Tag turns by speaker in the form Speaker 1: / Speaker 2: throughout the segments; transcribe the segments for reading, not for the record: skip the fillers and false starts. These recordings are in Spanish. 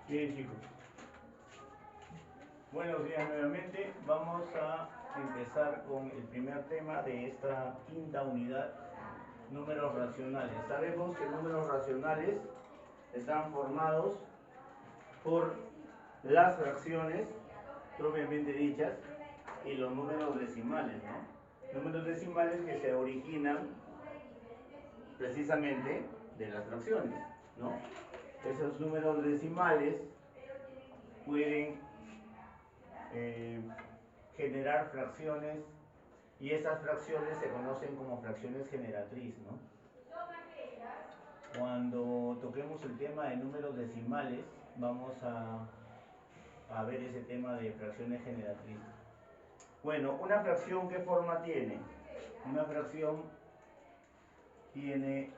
Speaker 1: Bien, chicos. Buenos días nuevamente. Vamos a empezar con el primer tema de esta quinta unidad, números racionales. Sabemos que números racionales están formados por las fracciones propiamente dichas y los números decimales, ¿no? Números decimales que se originan precisamente de las fracciones, ¿no? Esos números decimales pueden generar fracciones y esas fracciones se conocen como fracciones generatriz, ¿no? Cuando toquemos el tema de números decimales vamos a ver ese tema de fracciones generatrices. Bueno, una fracción, ¿qué forma tiene? Una fracción tiene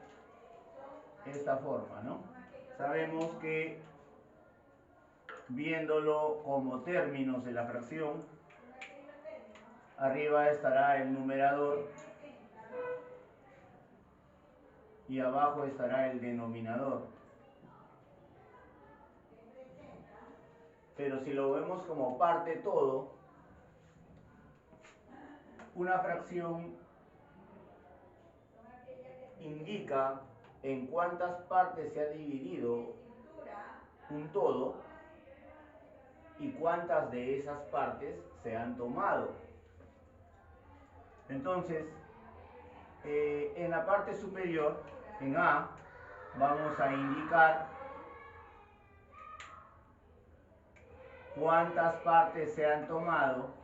Speaker 1: esta forma, ¿no? Sabemos que viéndolo como términos de la fracción, arriba estará el numerador y abajo estará el denominador. Pero si lo vemos como parte todo, una fracción indica en cuántas partes se ha dividido un todo y cuántas de esas partes se han tomado. Entonces, en la parte superior, en A, vamos a indicar cuántas partes se han tomado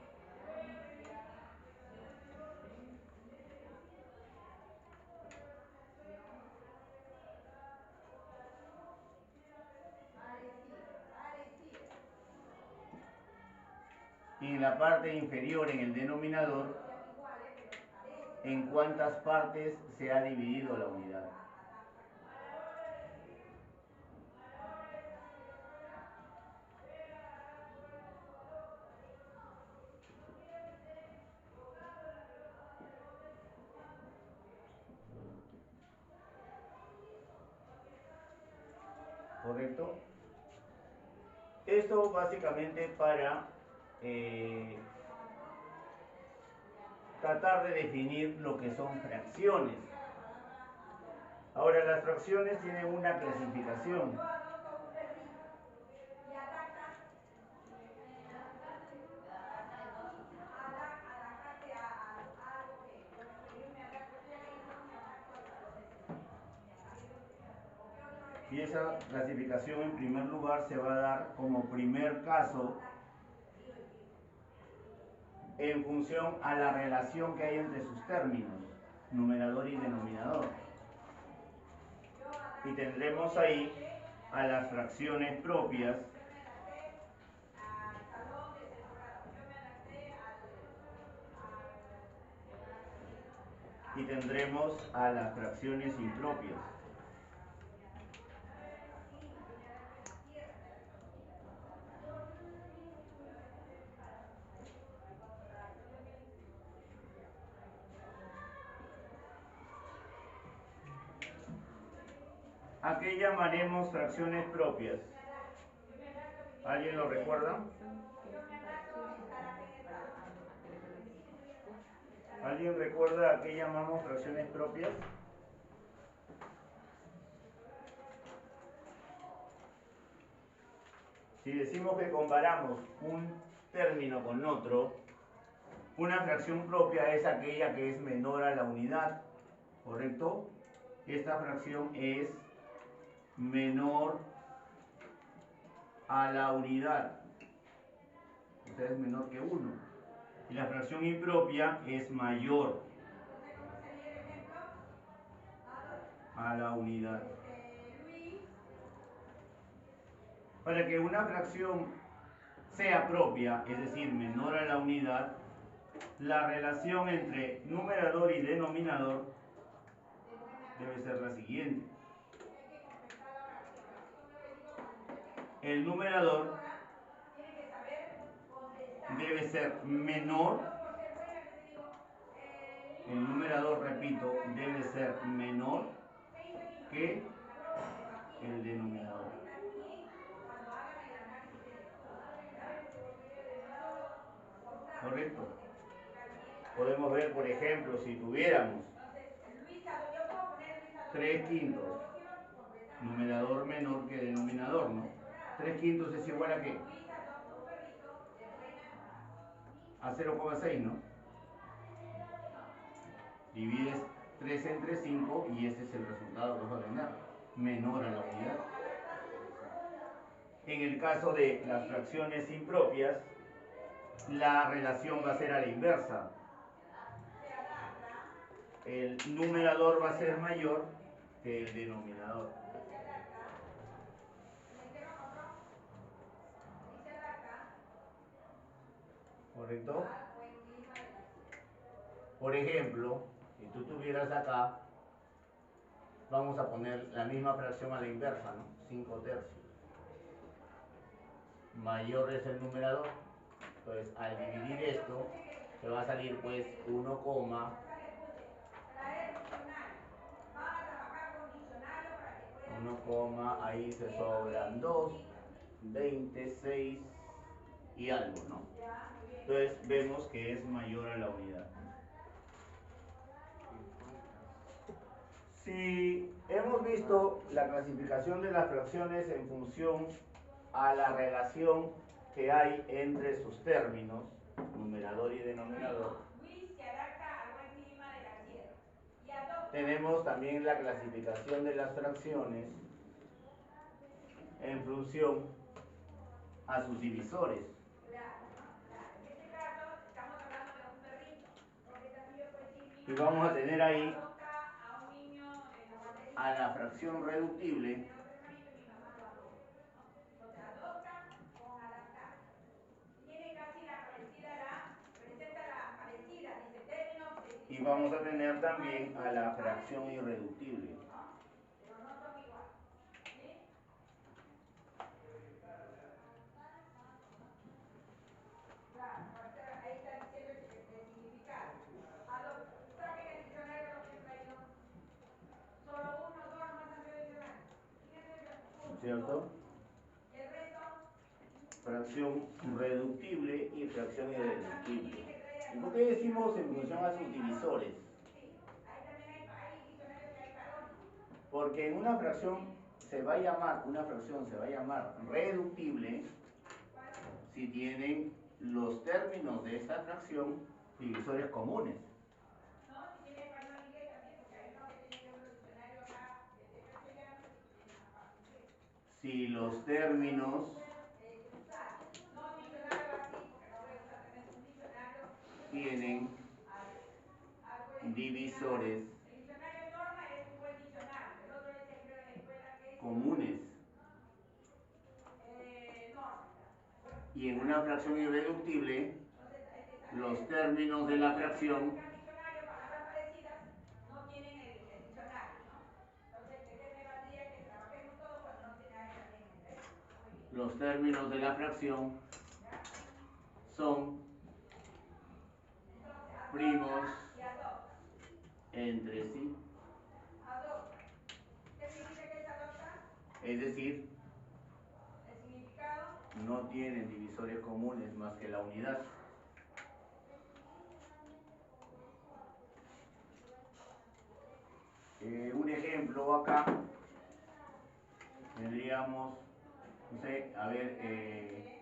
Speaker 1: y en la parte inferior, en el denominador, en cuántas partes se ha dividido la unidad. ¿Correcto? Esto básicamente para tratar de definir lo que son fracciones. Ahora, las fracciones tienen una clasificación. Y esa clasificación en primer lugar se va a dar como primer caso en función a la relación que hay entre sus términos, numerador y denominador. Y tendremos ahí a las fracciones propias y tendremos a las fracciones impropias. ¿A qué llamaremos fracciones propias? ¿Alguien lo recuerda? ¿Alguien recuerda a qué llamamos fracciones propias? Si decimos que comparamos un término con otro, una fracción propia es aquella que es menor a la unidad, ¿correcto? Esta fracción es menor a la unidad, o sea, es menor que 1. Y la fracción impropia es mayor a la unidad. Para que una fracción sea propia, es decir, menor a la unidad, la relación entre numerador y denominador debe ser la siguiente. El numerador debe ser menor, el numerador, repito, debe ser menor que el denominador. ¿correcto? Podemos ver, por ejemplo, si tuviéramos 3 quintos, numerador menor que denominador, ¿no? 3 quintos es igual a ¿qué? A 0,6, ¿no? Divides 3 entre 5 y ese es el resultado que vas a tener, menor a la unidad. En el caso de las fracciones impropias, la relación va a ser a la inversa. El numerador va a ser mayor que el denominador. ¿Correcto? Por ejemplo, si tú tuvieras acá, vamos a poner la misma fracción a la inversa, ¿no? 5 tercios. Mayor es el numerador. Entonces, al dividir esto, te va a salir pues 1, ahí se sobran 2, 26 y algo, ¿no? Entonces vemos que es mayor a la unidad. Si hemos visto la clasificación de las fracciones en función a la relación que hay entre sus términos, numerador y denominador, tenemos también la clasificación de las fracciones en función a sus divisores. Y vamos a tener ahí a la fracción reductible y vamos a tener también a la fracción irreductible. ¿Cierto? Fracción reductible y fracción irreductible. ¿Y por qué decimos en función a sus divisores? Porque en una fracción se va a llamar reductible si tienen los términos de esta fracción divisores comunes. Si los términos tienen divisores comunes. Y en una fracción irreductible, los términos de la fracción son primos entre sí. Es decir, no tienen divisores comunes más que la unidad. Un ejemplo acá tendríamos, no sé, a ver,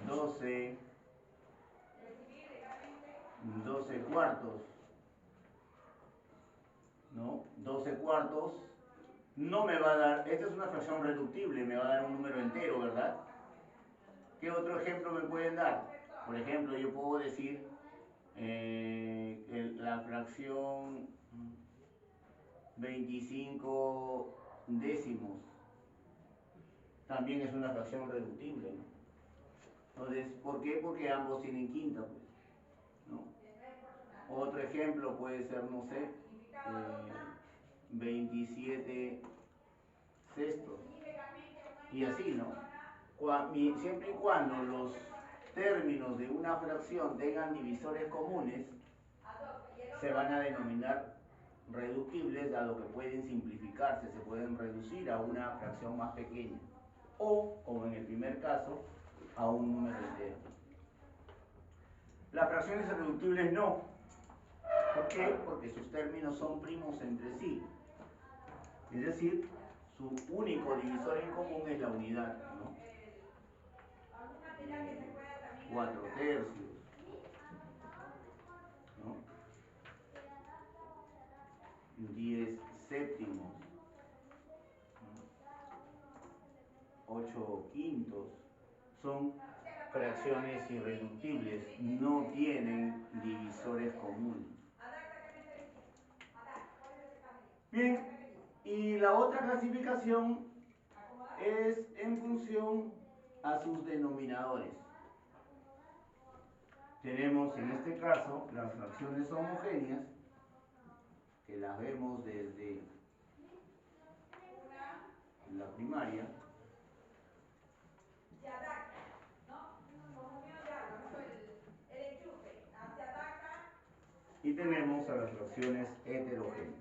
Speaker 1: 12 cuartos, ¿no? 12 cuartos no me va a dar, esta es una fracción reductible, me va a dar un número entero, ¿verdad? ¿Qué otro ejemplo me pueden dar? Por ejemplo, yo puedo decir la fracción 25 décimos también es una fracción reductible, ¿no? Entonces, ¿por qué? Porque ambos tienen quinta, pues, ¿no? Otro ejemplo puede ser, no sé, 27 sextos y así, ¿no? Siempre y cuando los términos de una fracción tengan divisores comunes, se van a denominar reductibles, dado que pueden simplificarse, se pueden reducir a una fracción más pequeña o, como en el primer caso, a un número entero. Las fracciones irreductibles no. ¿Por qué? Porque sus términos son primos entre sí. Es decir, su único divisor en común es la unidad, ¿no? 4/3, ¿no? 10/7, ¿no? 8/5. Son fracciones irreductibles, no tienen divisores comunes. Bien, y la otra clasificación es en función a sus denominadores. Tenemos en este caso las fracciones homogéneas, que las vemos desde la primaria. Y tenemos a las fracciones heterogéneas.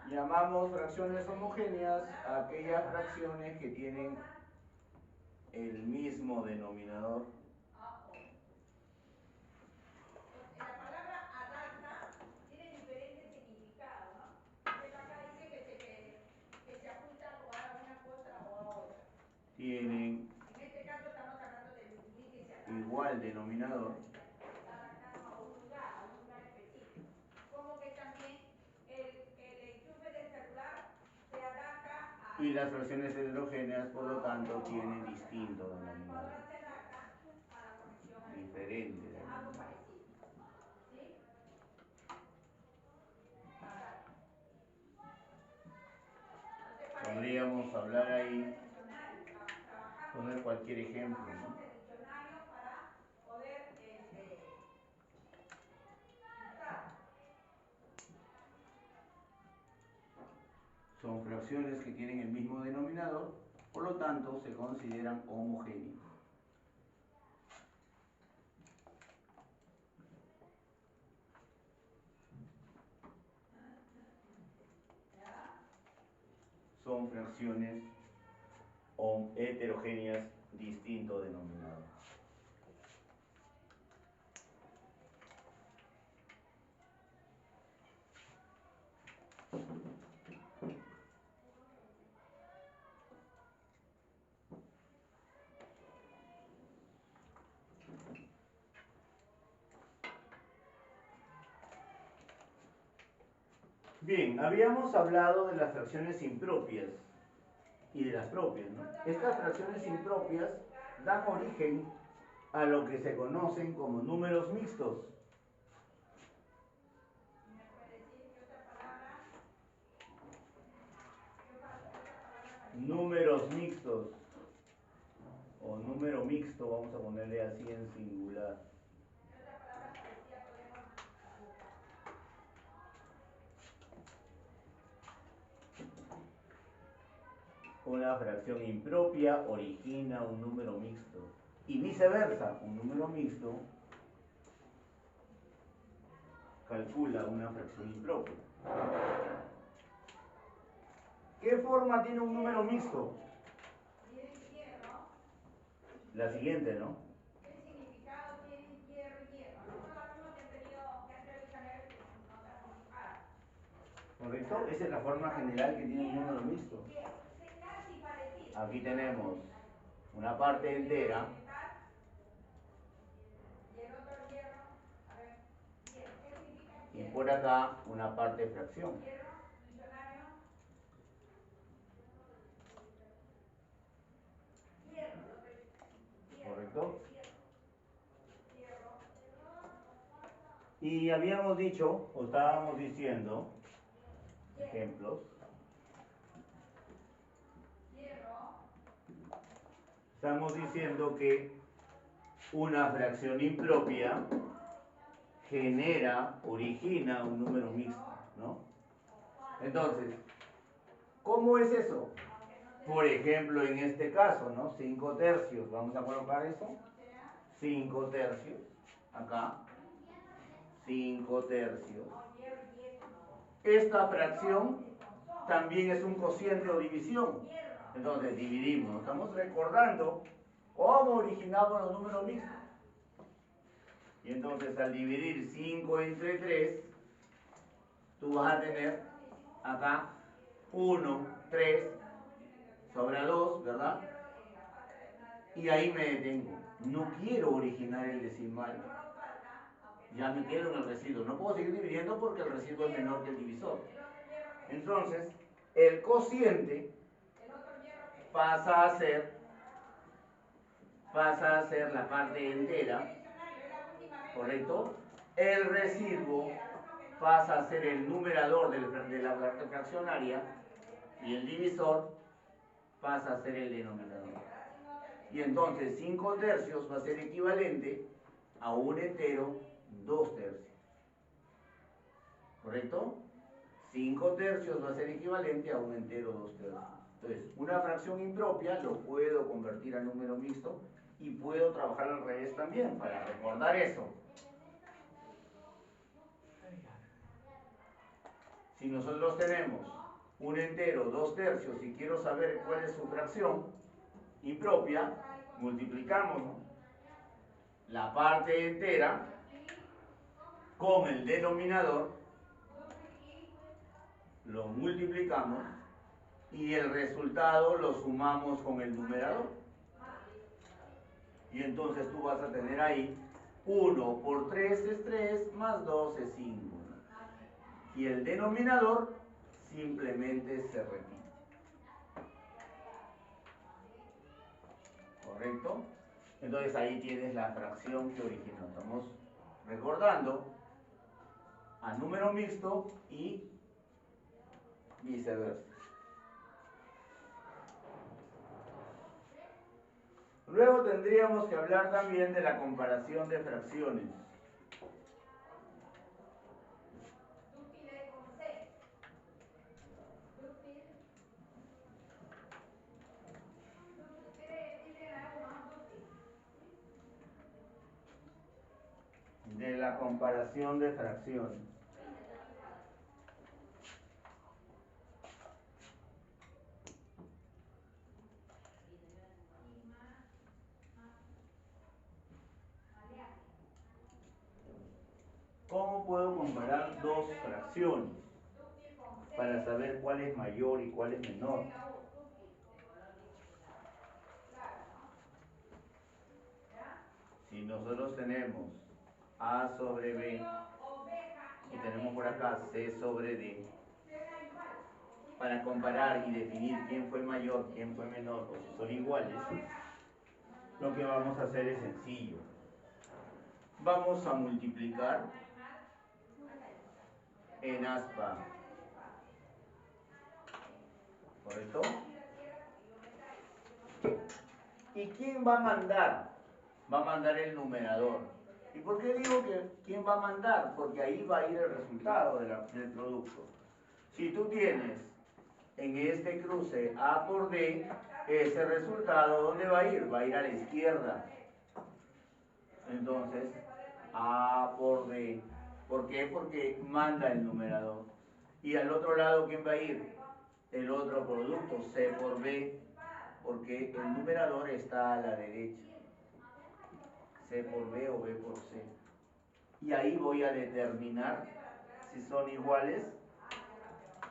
Speaker 1: Llamamos fracciones homogéneas a aquellas fracciones que tienen el mismo denominador. La palabra adapta tiene diferentes significados, ¿no? Entonces acá dice que se ajusta a una cosa o a otra. Tienen en este caso estamos hablando del igual denominador. Y las fracciones heterogéneas, por lo tanto, tienen distinto denominador. Diferente denominador. Podríamos hablar ahí, poner cualquier ejemplo, ¿no? Son fracciones que tienen el mismo denominador, por lo tanto se consideran homogéneas. Son fracciones heterogéneas, distinto denominador. Bien, habíamos hablado de las fracciones impropias y de las propias, ¿no? Estas fracciones impropias dan origen a lo que se conocen como números mixtos. Números mixtos o número mixto, vamos a ponerle así en singular. Una fracción impropia origina un número mixto y viceversa, un número mixto calcula una fracción impropia. ¿Qué forma tiene un número mixto? La siguiente, ¿no? ¿Qué significado tiene hierro y hierro? Nosotros lo mismo que han tenido ¿correcto? Esa es la forma general que tiene un número mixto. Aquí tenemos una parte entera y por acá una parte fracción. ¿Correcto? Y habíamos dicho, o estábamos diciendo, ejemplos. Estamos diciendo que una fracción impropia origina un número mixto, ¿no? Entonces, ¿cómo es eso? Por ejemplo, en este caso, ¿no? 5 tercios. Vamos a colocar eso. 5 tercios. Acá. 5 tercios. Esta fracción también es un cociente o división. Entonces dividimos. Estamos recordando cómo originamos los números mixtos. Y entonces al dividir 5 entre 3, tú vas a tener acá 1, 3 sobre 2, ¿verdad? Y ahí me detengo. No quiero originar el decimal. Ya me quedo en el residuo. No puedo seguir dividiendo porque el residuo es menor que el divisor. Entonces, el cociente pasa a ser la parte entera, ¿correcto? El residuo pasa a ser el numerador de la fraccionaria y el divisor pasa a ser el denominador. Y entonces 5 tercios va a ser equivalente a un entero 2 tercios. ¿Correcto? 5 tercios va a ser equivalente a un entero 2 tercios. Entonces, una fracción impropia lo puedo convertir a número mixto y puedo trabajar al revés también para recordar eso. Si nosotros tenemos un entero 2 tercios y quiero saber cuál es su fracción impropia, multiplicamos, ¿no?, la parte entera con el denominador, lo multiplicamos y el resultado lo sumamos con el numerador. Y entonces tú vas a tener ahí 1 por 3 es 3, más 2 es 5. Y el denominador simplemente se repite. ¿Correcto? Entonces ahí tienes la fracción que originó. Estamos recordando a número mixto y viceversa. Luego tendríamos que hablar también de la comparación de fracciones. De la comparación de fracciones. ¿Cómo puedo comparar dos fracciones para saber cuál es mayor y cuál es menor? Si nosotros tenemos A sobre B y tenemos por acá C sobre D, para comparar y definir quién fue mayor, quién fue menor o si son iguales, lo que vamos a hacer es sencillo. Vamos a multiplicar en aspa, ¿correcto? ¿Y quién va a mandar? Va a mandar el numerador. ¿Y por qué digo que quién va a mandar? Porque ahí va a ir el resultado del producto. Si tú tienes en este cruce A por D, ese resultado, ¿dónde va a ir? Va a ir a la izquierda. Entonces, A por D. ¿Por qué? Porque manda el numerador. Y al otro lado, ¿quién va a ir? El otro producto, C por B, porque el numerador está a la derecha. C por B o B por C. Y ahí voy a determinar si son iguales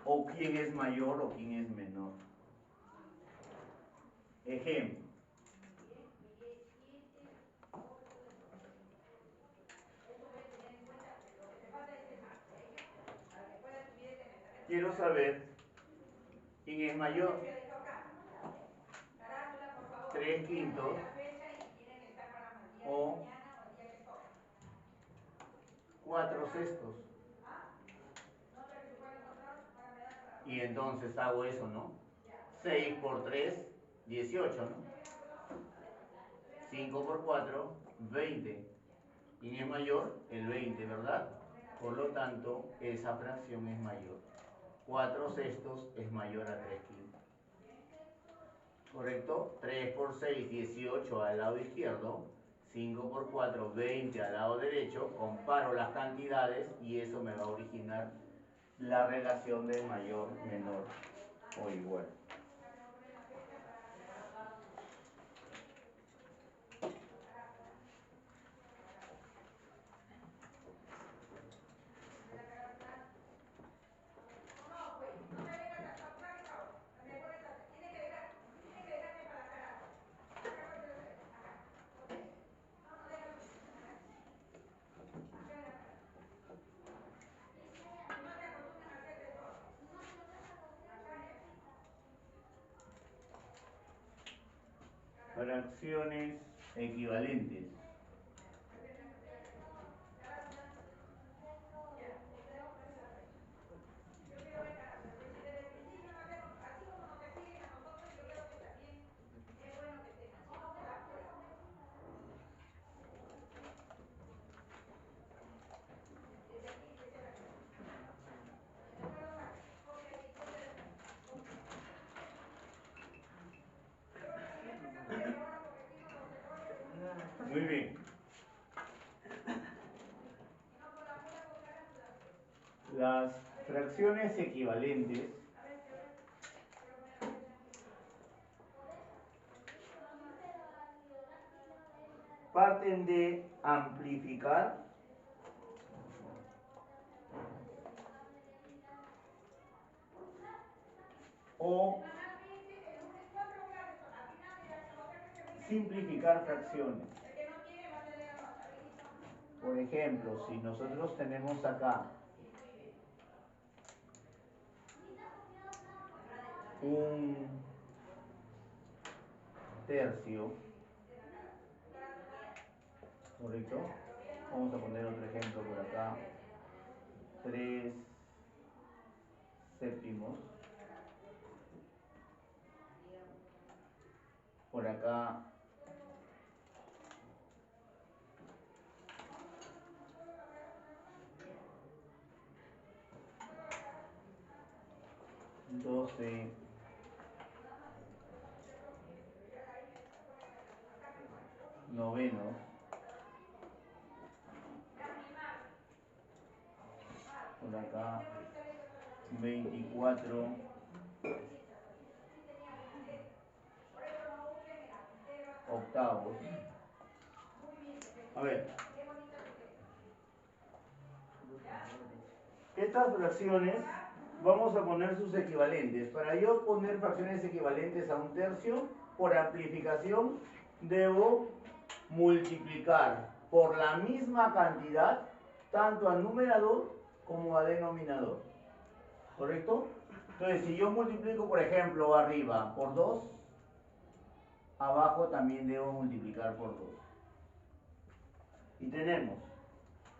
Speaker 1: o quién es mayor o quién es menor. Ejemplo. Quiero saber quién es mayor. 3/5 o 4/6. Y entonces hago eso, ¿no? 6 por 3, 18, ¿no? 5 por 4, 20. ¿Quién es mayor? El 20, ¿verdad? Por lo tanto, esa fracción es mayor. 4/6 es mayor a 3/5. ¿correcto? 3 por 6, 18 al lado izquierdo, 5 por 4, 20 al lado derecho, comparo las cantidades y eso me va a originar la relación de mayor, menor o igual. Fracciones equivalentes. Muy bien. Las fracciones equivalentes parten de amplificar o simplificar fracciones. Por ejemplo, si nosotros tenemos acá un tercio, ¿correcto? Vamos a poner otro ejemplo por acá. 3 séptimos. Por acá 12 novenos. Por acá 24 octavos. A ver, estas fracciones vamos a poner sus equivalentes. Para yo poner fracciones equivalentes a un tercio, por amplificación debo multiplicar por la misma cantidad tanto al numerador como al denominador. ¿Correcto? Entonces, si yo multiplico, por ejemplo, arriba por 2, abajo también debo multiplicar por 2. Y tenemos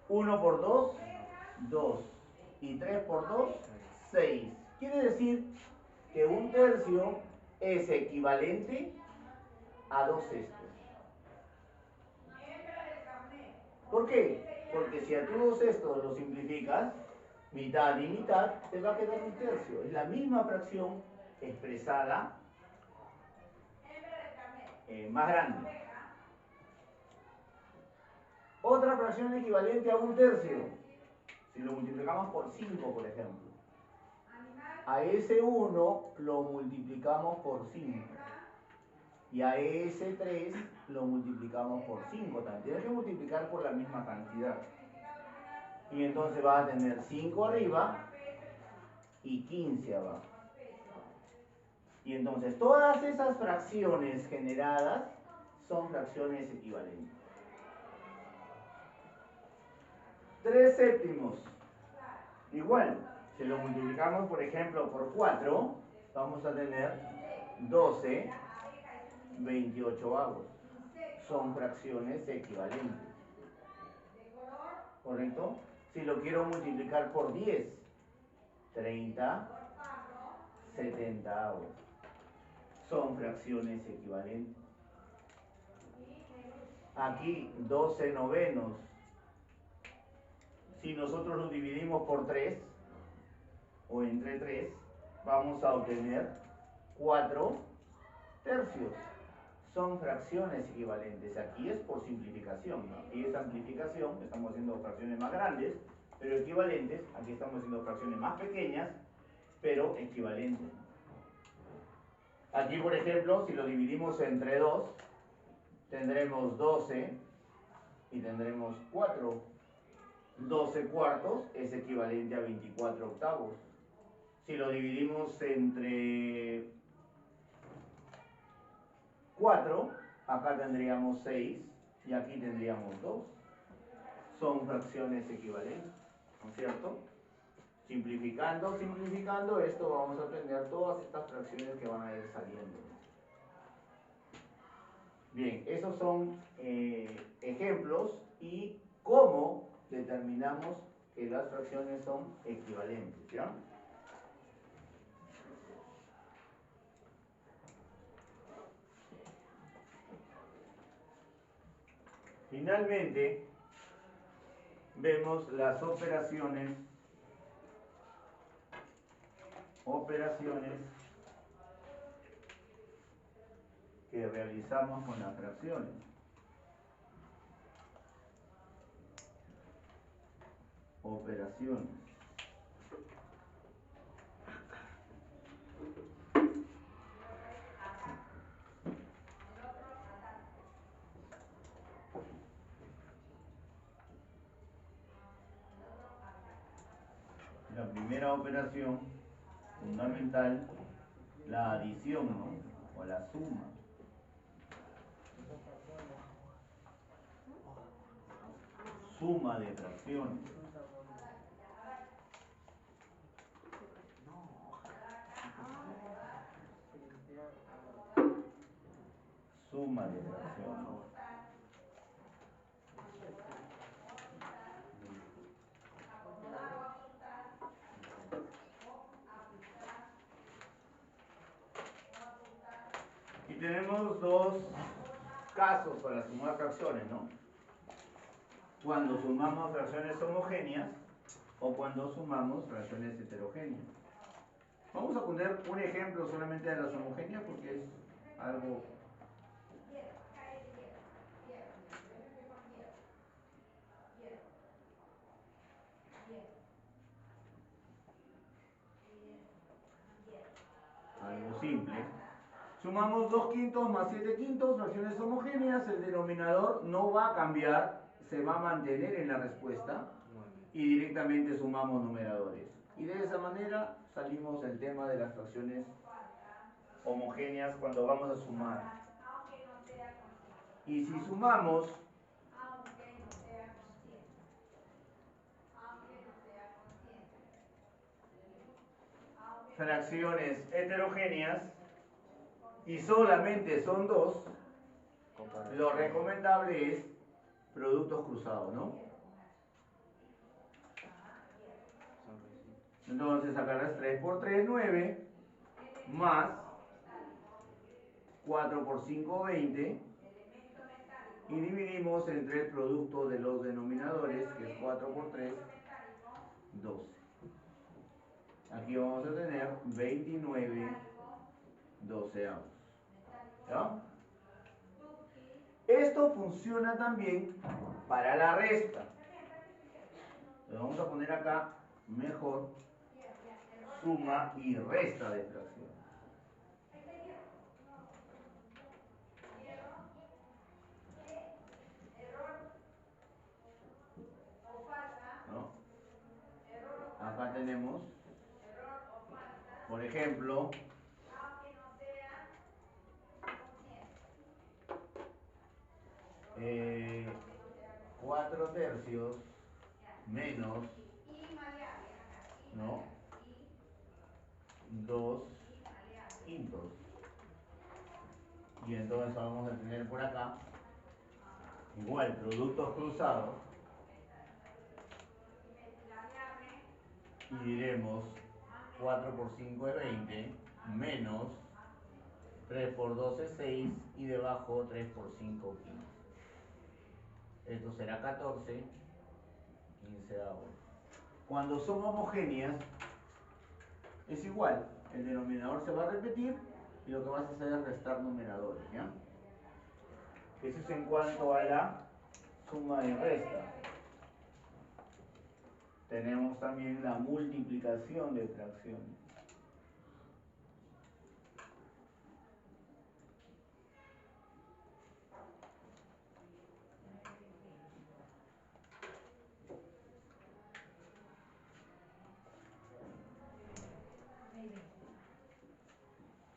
Speaker 1: 1 por 2, 2. Y 3 por 2, 6. Quiere decir que un tercio es equivalente a 2 sextos. ¿Por qué? Porque si a tus 2 sextos lo simplificas, mitad y mitad, te va a quedar un tercio. Es la misma fracción expresada más grande. Otra fracción equivalente a un tercio. Si lo multiplicamos por 5, por ejemplo. A ese 1 lo multiplicamos por 5. Y a ese 3 lo multiplicamos por 5 también. Tienes que multiplicar por la misma cantidad. Y entonces vas a tener 5 arriba y 15 abajo. Y entonces todas esas fracciones generadas son fracciones equivalentes. 3 séptimos. Igual, si lo multiplicamos, por ejemplo, por 4, vamos a tener 12 28avos. Son fracciones equivalentes. ¿Correcto? Si lo quiero multiplicar por 10, 30 70avos. Son fracciones equivalentes. Aquí 12 novenos. Si nosotros lo dividimos por 3 o entre 3, vamos a obtener 4 tercios. Son fracciones equivalentes. Aquí es por simplificación, ¿no? Aquí es amplificación, estamos haciendo fracciones más grandes, pero equivalentes. Aquí estamos haciendo fracciones más pequeñas, pero equivalentes. Aquí, por ejemplo, si lo dividimos entre 2, tendremos 12 y tendremos 4. 12 cuartos es equivalente a 24 octavos. Si lo dividimos entre 4, acá tendríamos 6 y aquí tendríamos 2. Son fracciones equivalentes, ¿no es cierto? Simplificando, esto vamos a obtener todas estas fracciones que van a ir saliendo. Bien, esos son ejemplos y cómo determinamos que las fracciones son equivalentes, ¿ya? Finalmente, vemos las operaciones que realizamos con las fracciones. Operaciones. La primera operación fundamental, la adición, ¿no? O la suma. Suma de fracciones. Suma de fracciones. Y tenemos dos casos para sumar fracciones, ¿no? Cuando sumamos fracciones homogéneas o cuando sumamos fracciones heterogéneas. Vamos a poner un ejemplo solamente de las homogéneas porque es algo... algo simple. Sumamos 2 quintos más 7 quintos, fracciones homogéneas, el denominador no va a cambiar, se va a mantener en la respuesta y directamente sumamos numeradores. Y de esa manera salimos del tema de las fracciones homogéneas cuando vamos a sumar. Y si sumamos fracciones heterogéneas y solamente son 2, lo recomendable es productos cruzados, ¿no? Entonces sacarás 3 por 3, 9, más 4 por 5, 20, y dividimos entre el producto de los denominadores, que es 4 por 3, 12. Aquí vamos a tener 29 doceavos. ¿Ya? Esto funciona también para la resta. Le vamos a poner acá mejor suma y resta de fracciones. ¿No? Acá tenemos, por ejemplo, 4 tercios menos, ¿no? 2 quintos. Y entonces vamos a tener por acá igual productos cruzados y diremos 4 por 5 es 20 menos 3 por 12 es 6 y debajo 3 por 5 15. Esto será 14 quinceavos. Cuando son homogéneas es igual, el denominador se va a repetir y lo que vas a hacer es restar numeradores, ¿ya? Eso es en cuanto a la suma y resta. Tenemos también la multiplicación de fracciones.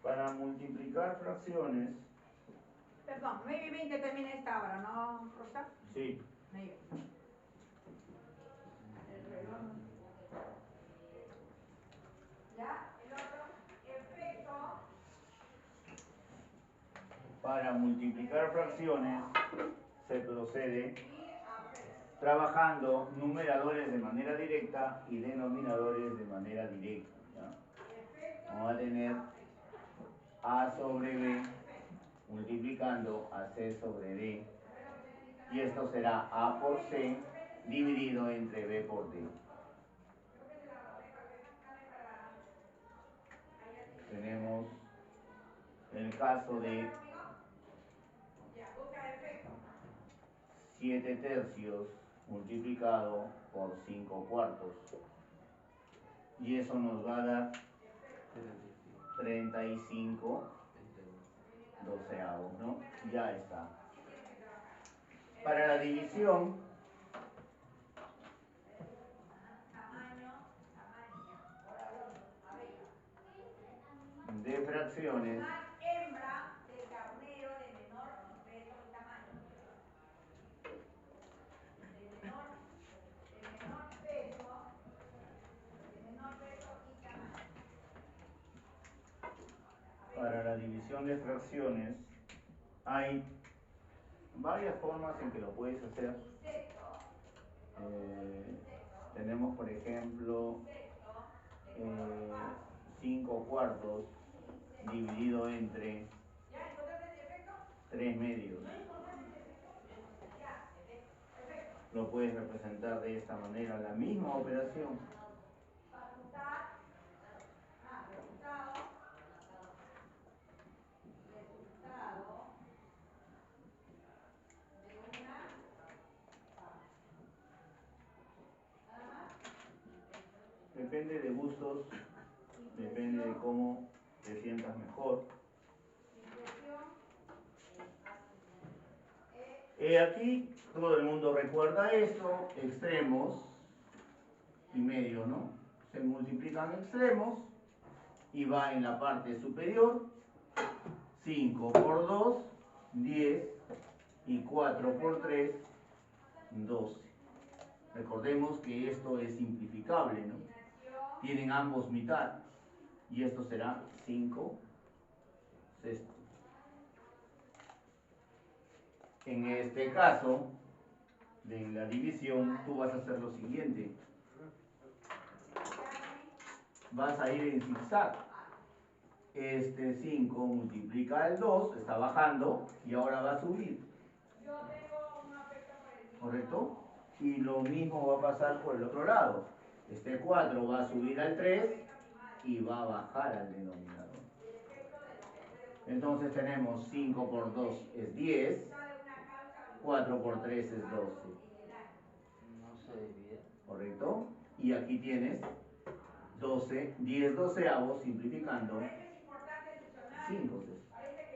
Speaker 1: Para multiplicar fracciones.
Speaker 2: Perdón, maybe 20 termina esta hora, ¿no, Rosa?
Speaker 1: Sí.
Speaker 2: Maybe. El reloj. ¿Ya? El otro efecto.
Speaker 1: Para multiplicar fracciones se procede trabajando numeradores de manera directa y denominadores de manera directa, ¿ya? Vamos a tener A sobre B multiplicando a C sobre D. Y esto será A por C dividido entre B por D. Tenemos el caso de 7 tercios multiplicado por 5 cuartos. Y eso nos va a dar 35 doceavos, ¿no? Ya está. Para la división, de fracciones,
Speaker 2: Hembra del carnero de menor peso y tamaño. De menor peso y tamaño.
Speaker 1: para la división de fracciones, hay varias formas en que lo puedes hacer. Tenemos, por ejemplo, 5 cuartos dividido entre 3 medios. Lo puedes representar de esta manera, la misma operación. Depende de gustos, depende de cómo te sientas mejor. Aquí todo el mundo recuerda esto, extremos y medio, ¿no? Se multiplican extremos y va en la parte superior. 5 por 2, 10 y 4 por 3, 12. Recordemos que esto es simplificable, ¿no? Tienen ambos mitad y esto será 5 sextos. En este caso, de la división, tú vas a hacer lo siguiente. Vas a ir en zigzag. Este 5 multiplica el 2, está bajando y ahora va a subir. ¿Correcto? Y lo mismo va a pasar por el otro lado. Este 4 va a subir al 3 y va a bajar al denominador. Entonces tenemos 5 por 2 es 10, 4 por 3 es 12.
Speaker 3: No se divide.
Speaker 1: ¿Correcto? Y aquí tienes 12, 10 doceavos simplificando 5 sextos.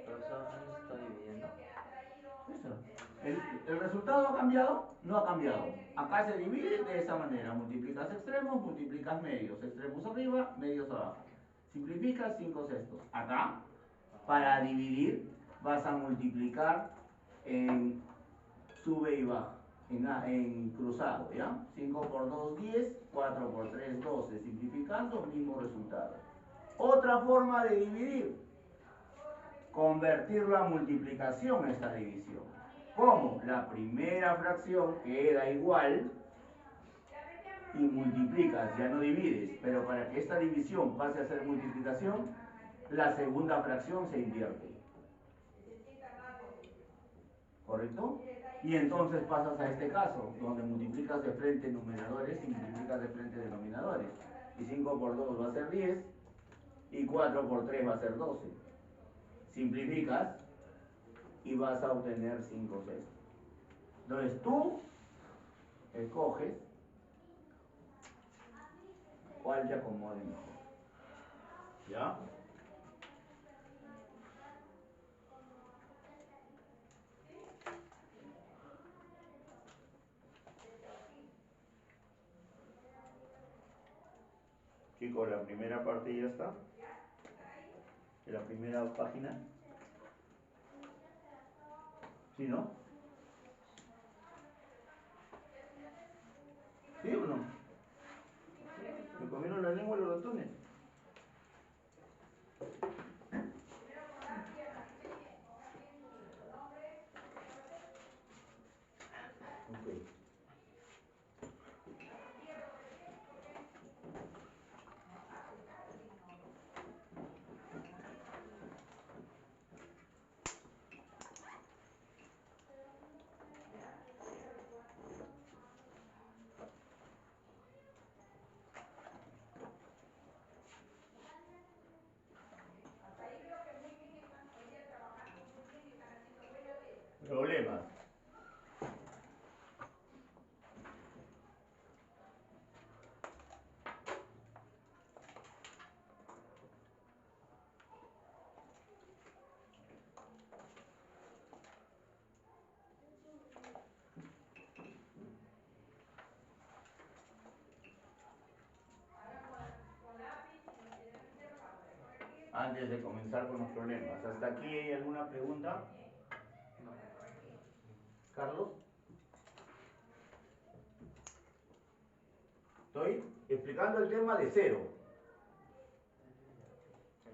Speaker 3: Pero eso no se está dividiendo.
Speaker 1: Eso. ¿El resultado ha cambiado? No ha cambiado. Acá se divide de esa manera. Multiplicas extremos, multiplicas medios. Extremos arriba, medios abajo. Simplificas 5 sextos. Acá, para dividir, vas a multiplicar en sube y baja. En cruzado, ¿ya? 5 por 2, 10, 4 por 3, 12. Simplificando, mismo resultado. Otra forma de dividir. Convertirlo a multiplicación esta división. ¿Cómo? La primera fracción queda igual y multiplicas, ya no divides. Pero para que esta división pase a ser multiplicación, la segunda fracción se invierte. ¿Correcto? Y entonces pasas a este caso, donde multiplicas de frente numeradores y multiplicas de frente denominadores. Y 5 por 2 va a ser 10 y 4 por 3 va a ser 12. simplificas y vas a obtener 5 sextos. Entonces tú escoges cuál te acomode mejor. ¿Ya? Chicos, la primera parte ya está. De la primera página. ¿Sí, no? ¿Sí o no? ¿Me comieron la lengua los ratones? Ok. Problemas. Antes de comenzar con los problemas. ¿Hasta aquí hay alguna pregunta?
Speaker 3: No.
Speaker 1: Carlos. Estoy explicando el tema de cero.
Speaker 3: Sí.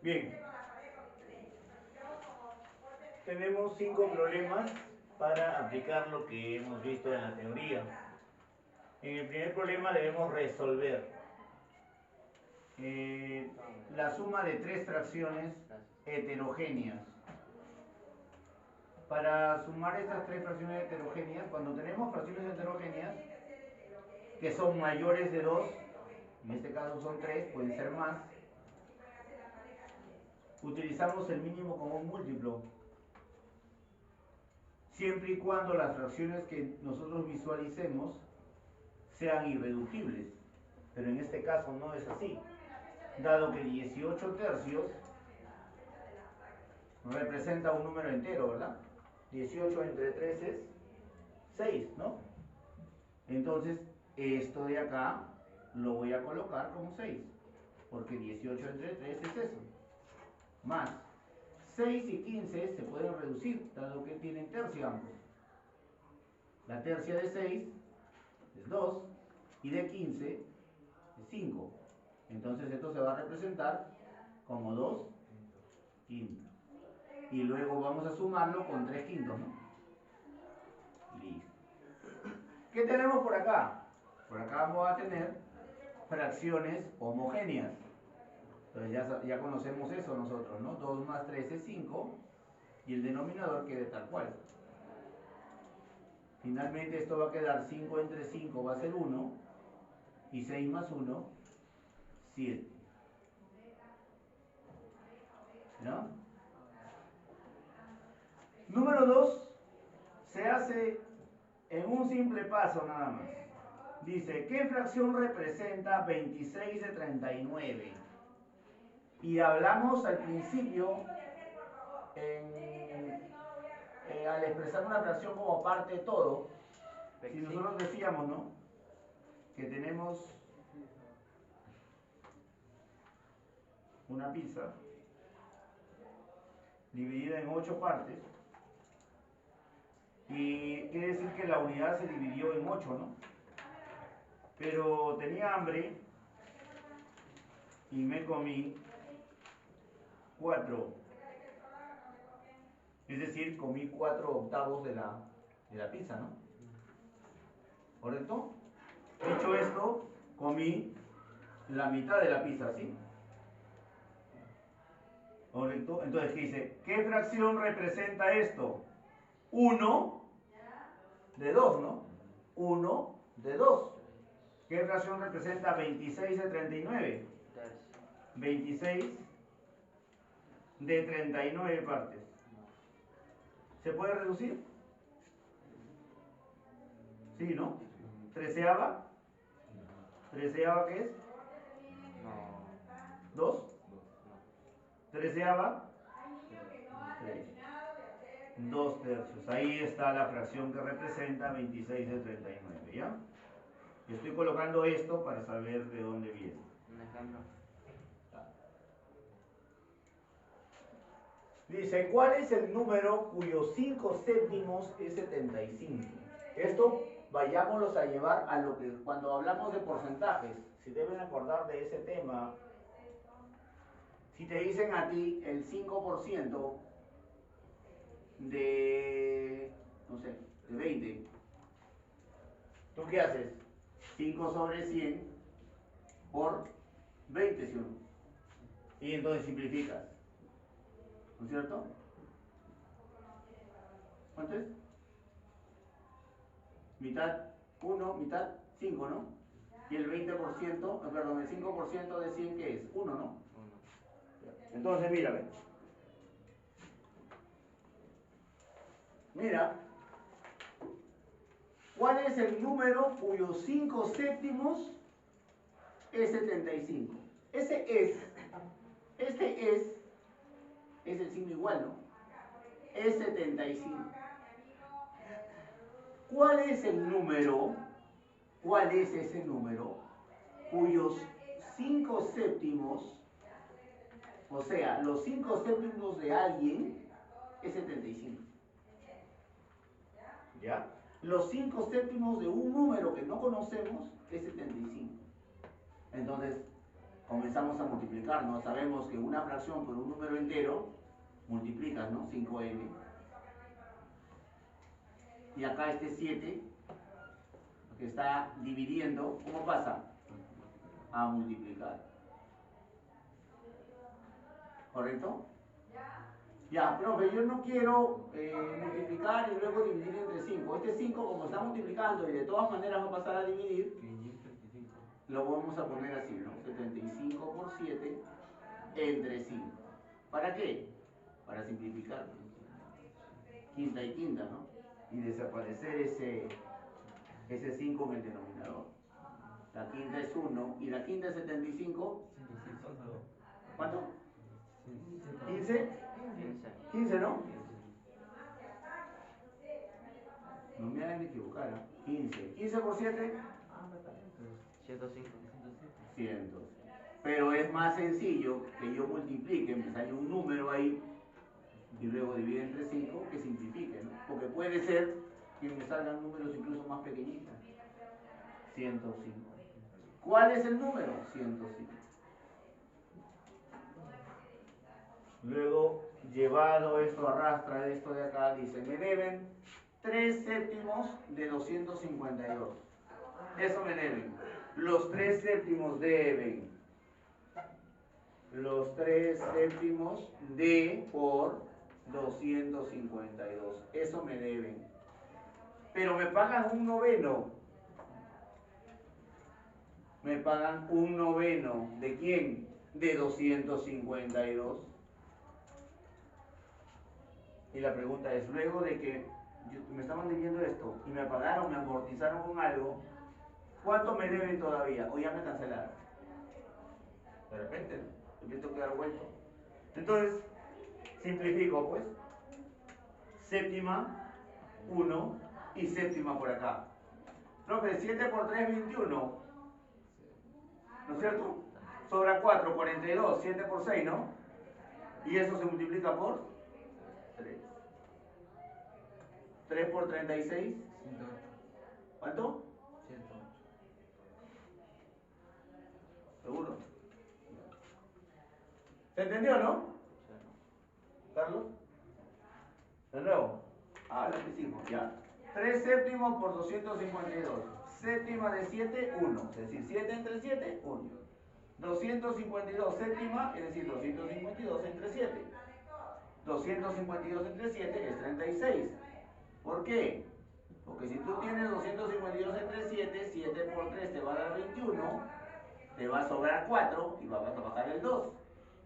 Speaker 1: Bien. Tenemos 5 problemas para aplicar lo que hemos visto en la teoría. En el primer problema debemos resolver la suma de 3 fracciones heterogéneas. Para sumar estas 3 fracciones heterogéneas, cuando tenemos fracciones heterogéneas que son mayores de 2, en este caso son 3, pueden ser más, utilizamos el mínimo común múltiplo. Siempre y cuando las fracciones que nosotros visualicemos sean irreductibles. Pero en este caso no es así, dado que 18 tercios representa un número entero, ¿verdad? 18 entre 3 es 6, ¿no? Entonces, esto de acá lo voy a colocar como 6, porque 18 entre 3 es eso. Más 6 y 15 se pueden reducir, dado que tienen tercio ambos. La tercia de 6 es 2 y de 15 es 5. Entonces esto se va a representar como 2 quintos. Y luego vamos a sumarlo con 3 quintos, ¿no? Listo. ¿Qué tenemos por acá? Por acá vamos a tener fracciones homogéneas. Entonces ya conocemos eso nosotros, ¿no? 2 más 3 es 5 y el denominador quede tal cual. Finalmente esto va a quedar 5 entre 5 va a ser 1 y 6 más 1, 7. ¿No? Número 2 se hace en un simple paso nada más. Dice, ¿qué fracción representa 26 de 39? Y hablamos al principio, al expresar una fracción como parte de todo, si nosotros decíamos, ¿no?, que tenemos una pizza dividida en 8 partes, y quiere decir que la unidad se dividió en 8, ¿no? Pero tenía hambre y me comí 4. Es decir, comí 4 octavos de la pizza, ¿no? ¿Correcto? Dicho esto, comí la mitad de la pizza, ¿sí? ¿Correcto? Entonces, ¿qué dice? ¿Qué fracción representa esto? 1 de 2, ¿no? 1 de 2. ¿Qué fracción representa 26 de 39? 26 de 39 partes. ¿Se puede reducir? Sí, ¿no? ¿Treceava? ¿Treceava qué es?
Speaker 3: No.
Speaker 1: 2. ¿Treceava? 3. 2 tercios. Ahí está la fracción que representa 26 de 39, ¿ya? Estoy colocando esto para saber de dónde viene.
Speaker 3: Un ejemplo.
Speaker 1: Dice, ¿cuál es el número cuyos 5 séptimos es 75? Esto vayámoslos a llevar a lo que cuando hablamos de porcentajes, si deben acordar de ese tema, si te dicen a ti el 5% de, no sé, de 20, ¿tú qué haces? 5 sobre 100 por 20, ¿sí o no? Y entonces simplificas, ¿no es cierto? ¿Cuánto es? Mitad 1, mitad 5, ¿no? Y el 20%, perdón, el 5% de 100, ¿qué es? 1, ¿no?
Speaker 3: 1.
Speaker 1: Entonces, mírame. Mira, ¿cuál es el número cuyos 5 séptimos es 75? Este es el signo igual, ¿no? Es 75. ¿Cuál es el número? ¿Cuál es ese número cuyos 5 séptimos, o sea, los 5 séptimos de alguien es 75? ¿Ya? Los 5 séptimos de un número que no conocemos es 75. Entonces, comenzamos a multiplicar, ¿no? Sabemos que una fracción por un número entero, multiplicas, ¿no? 5n. Y acá este 7, que está dividiendo, ¿cómo pasa? A multiplicar. ¿Correcto? Ya, profe, yo no quiero multiplicar y luego dividir entre 5. Este 5, como está multiplicando y de todas maneras va a pasar a dividir, lo vamos a poner así, ¿no? 75 por 7 entre 5. ¿Para qué? Para simplificar. Quinta y quinta, ¿no? Y desaparecer ese 5 en el denominador. La quinta es 1 y la quinta es 75. ¿Cuánto? 15. 15, ¿no? No me hagan equivocar, ¿eh? 15. 15 por 7.
Speaker 3: 105.
Speaker 1: 100. Pero es más sencillo que yo multiplique, me sale un número ahí y luego divide entre 5 que simplifique, ¿no? Porque puede ser que me salgan números incluso más pequeñitos. 105. ¿Cuál es el número? 105. Luego, llevado esto, arrastra esto de acá, dice, me deben 3 séptimos de 252. Eso me deben. Los 3 séptimos deben. Los 3 séptimos de por 252. Eso me deben. Pero me pagan un noveno. Me pagan un noveno. ¿De quién? De 252. Y la pregunta es, luego de que me estaban debiendo esto y me pagaron, me amortizaron con algo, ¿cuánto me deben todavía? O ya me cancelaron. De repente, ¿no? Empiezo a quedar vuelto. Entonces, simplifico pues. Séptima, 1 y séptima por acá. Profe, 7 por 3, 21. ¿No es cierto? Sobra 4, 42. 7 por 6, ¿no? Y eso se multiplica por 3. 3 por 36.
Speaker 3: 108.
Speaker 1: ¿Cuánto?
Speaker 3: 108.
Speaker 1: ¿Seguro? ¿Se entendió, no? ¿Carlos? De nuevo. Ah, la que hicimos, ya. 3 séptimos por 252. Séptima de 7, 1. Es decir, 7 entre 7, 1. 252 séptima, es decir, 252 entre 7. 252 entre 7 es 36. ¿Por qué? Porque si tú tienes 252 entre 7, 7 por 3 te va a dar 21, te va a sobrar 4 y vas a bajar el 2.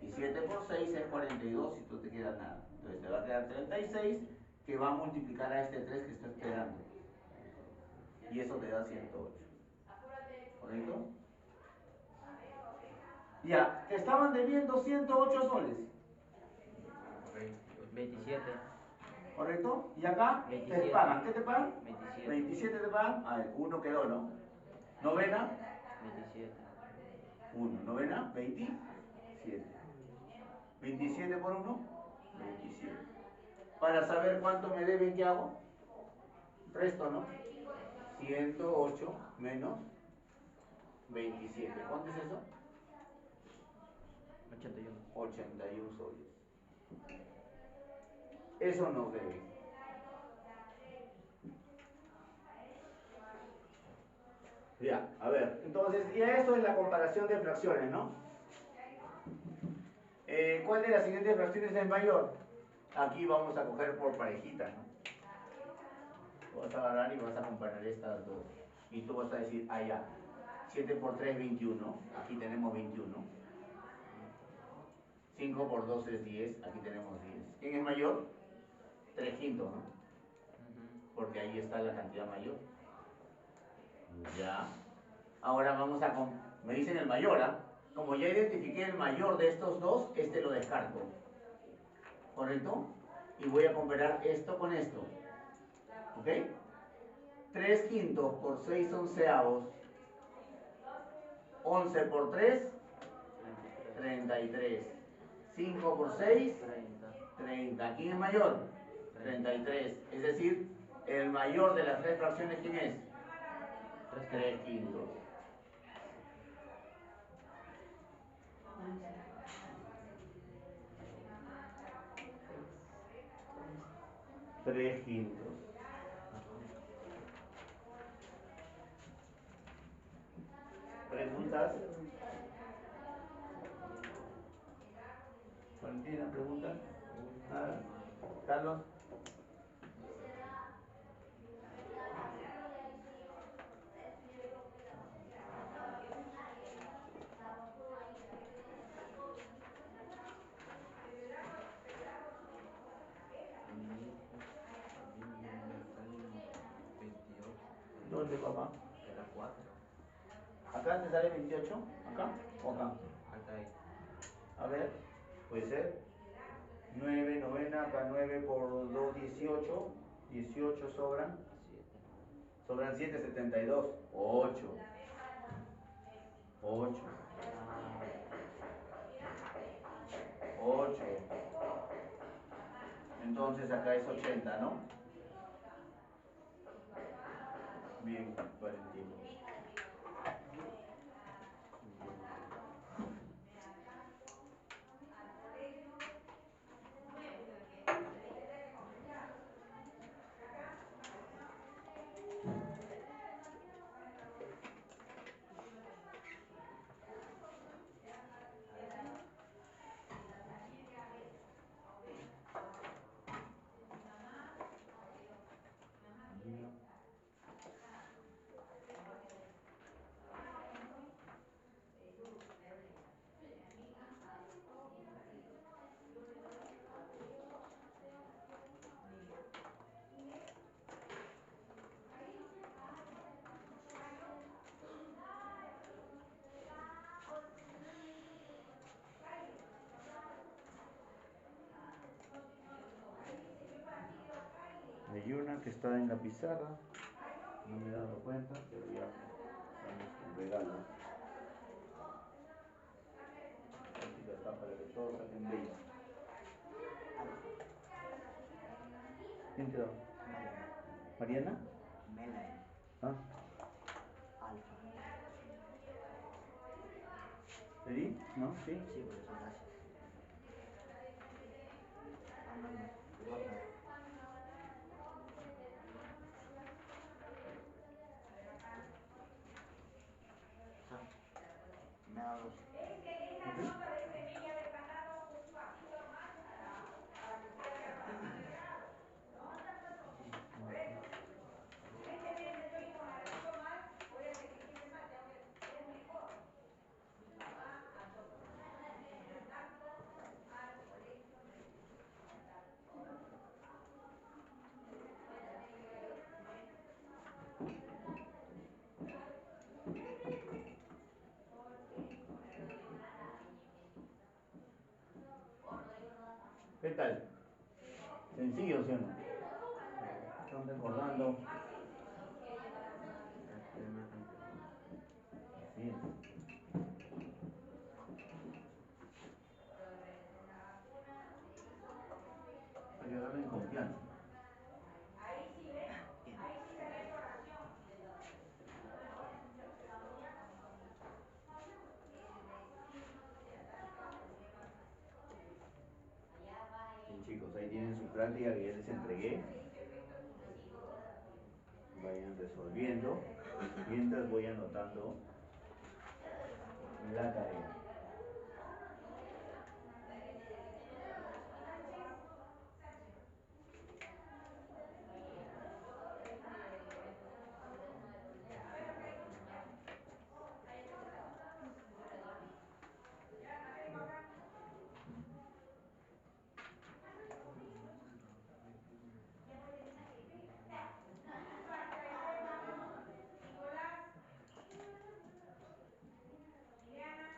Speaker 1: Y 7 por 6 es 42 y no te queda nada. Entonces te va a quedar 36 que va a multiplicar a este 3 que está esperando. Y eso te da 108. ¿Correcto? Ya, te estaban debiendo 108 soles.
Speaker 3: 27.
Speaker 1: ¿Correcto? Y acá
Speaker 3: 27.
Speaker 1: te pagan. ¿Qué te pagan?
Speaker 3: 27.
Speaker 1: 27 te pagan. A ver, uno quedó, ¿no? Novena,
Speaker 3: 27.
Speaker 1: 1. Novena, 27. 27 por 1, 27. Para saber cuánto me deben, ¿qué hago? Resto, ¿no? 108 menos 27. ¿Cuánto es eso?
Speaker 3: 81.
Speaker 1: 81 soles. Eso nos debe. Ya, a ver, entonces, ya esto es la comparación de fracciones, ¿no? ¿Cuál de las siguientes fracciones es mayor? Aquí vamos a coger por parejita, ¿no? Vas a agarrar y vas a comparar estas dos. Y tú vas a decir, ah, ya, 7 por 3, 21. Aquí tenemos 21. 5 por 2 es 10. Aquí tenemos 10. ¿Quién es mayor? 3 quintos, ¿no? Porque ahí está la cantidad mayor. Ya. Ahora vamos a... Me dicen el mayor, ¿ah? Como ya identifiqué el mayor de estos dos, este lo descarto. ¿Correcto? Y voy a comparar esto con esto. ¿Ok? 3 quintos por 6 onceavos. 11 por 3, 33. 5 por 6, 30. ¿Quién es mayor? 33. Es decir, el mayor de las tres fracciones, ¿quién es? 3 quintos. 3 quintos. ¿Preguntas? Valentina, ¿preguntas? Nada. Carlos. ¿Dónde, papá?
Speaker 3: En la 4.
Speaker 1: ¿Acá te sale 28? ¿Acá o acá?
Speaker 3: Acá hay
Speaker 1: A ver, puede ser. 9 novena, acá 9 por 2, 18. 18 sobran.
Speaker 3: 7.
Speaker 1: Sobran 7, 72. 8. 8. 8. Entonces acá es 80, ¿no? Bien, Valentino. Hay una que está en la pizarra, no me he dado cuenta, pero ya vamos con regalo. Aquí ya está para que todos saquen 20. ¿Quién te da? ¿Mariana?
Speaker 3: Melanie.
Speaker 1: ¿Ah?
Speaker 3: Alfa.
Speaker 1: ¿Pedí? ¿No? ¿Sí?
Speaker 3: Sí, profesor, gracias. No, no. Rafa. Me da 2.
Speaker 1: ¿Qué tal? ¿Sencillo, sí o no? ¿Están recordando? Bien. Hay que darle en confianza. Bien, chicos, ahí tienen su práctica que ya les entregué. Vayan resolviendo. Mientras voy anotando la tarea.
Speaker 2: Nicolás, Liliana,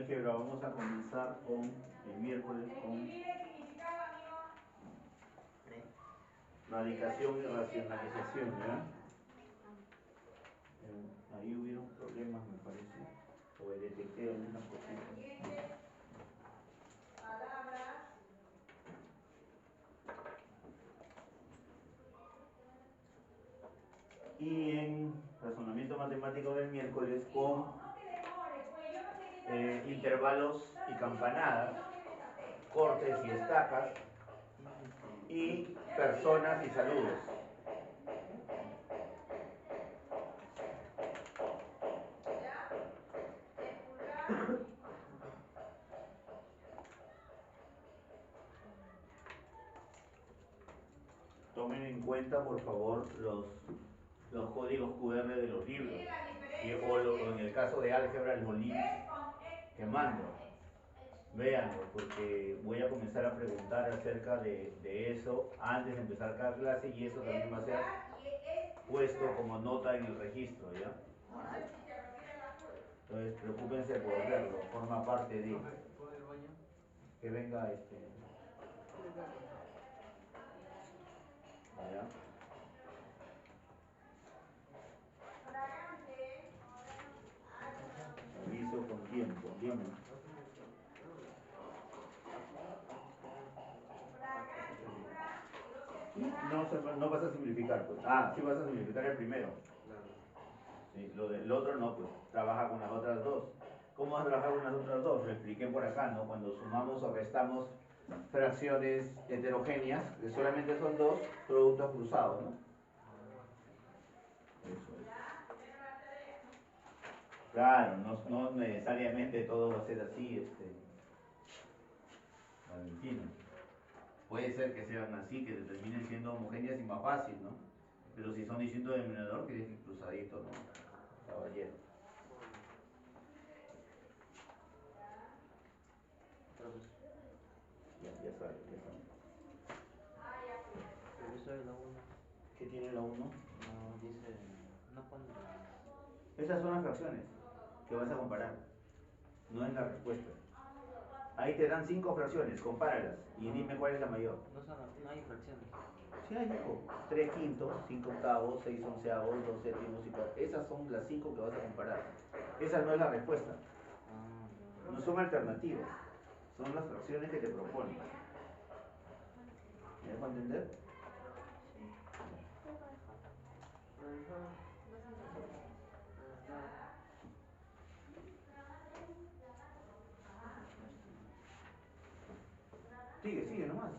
Speaker 1: álgebra vamos a comenzar con el miércoles con radicación y racionalización, ¿ya? Ahí hubieron problemas, me parece, o detecté algunas cositas. Y en razonamiento matemático del miércoles con intervalos y campanadas, cortes y estacas, y personas y saludos. Tomen en cuenta, por favor, los códigos QR de los libros, o en el caso de álgebra, los links que mando. Véanlo, porque voy a comenzar a preguntar acerca de eso antes de empezar cada clase, y eso también va a ser puesto como nota en el registro, ¿ya? Entonces, preocúpense por verlo, forma parte de... Que venga ¿ya? Aviso con tiempo, dígame. No vas a simplificar, pues. Ah, sí vas a simplificar el primero. Sí, lo del otro no, pues. Trabaja con las otras dos. ¿Cómo vas a trabajar con las otras dos? Lo expliqué por acá, ¿no? Cuando sumamos o restamos fracciones heterogéneas, que solamente son dos productos cruzados, ¿no? Eso es. Claro, no necesariamente todo va a ser así, Valentino. Puede ser que sean así, que terminen siendo homogéneas y más fácil, ¿no? Pero si son distintos denominador, tienes que ir cruzadito, ¿no? Caballero. Ya sabes, ya sabes.
Speaker 3: Profesor, la 1
Speaker 1: ¿Qué tiene la 1?
Speaker 3: no dice, no pone las...
Speaker 1: Esas son las fracciones que vas a comparar, no es la respuesta. Ahí te dan 5 fracciones, compáralas y dime cuál es la mayor.
Speaker 3: No hay fracciones.
Speaker 1: Sí hay, hijo. 3 quintos, 5 octavos, 6 onceavos, 2 séptimos y 4. Esas son las 5 que vas a comparar. Esa no es la respuesta. No son alternativas, son las fracciones que te proponen. ¿Me dejo entender? Sigue nomás.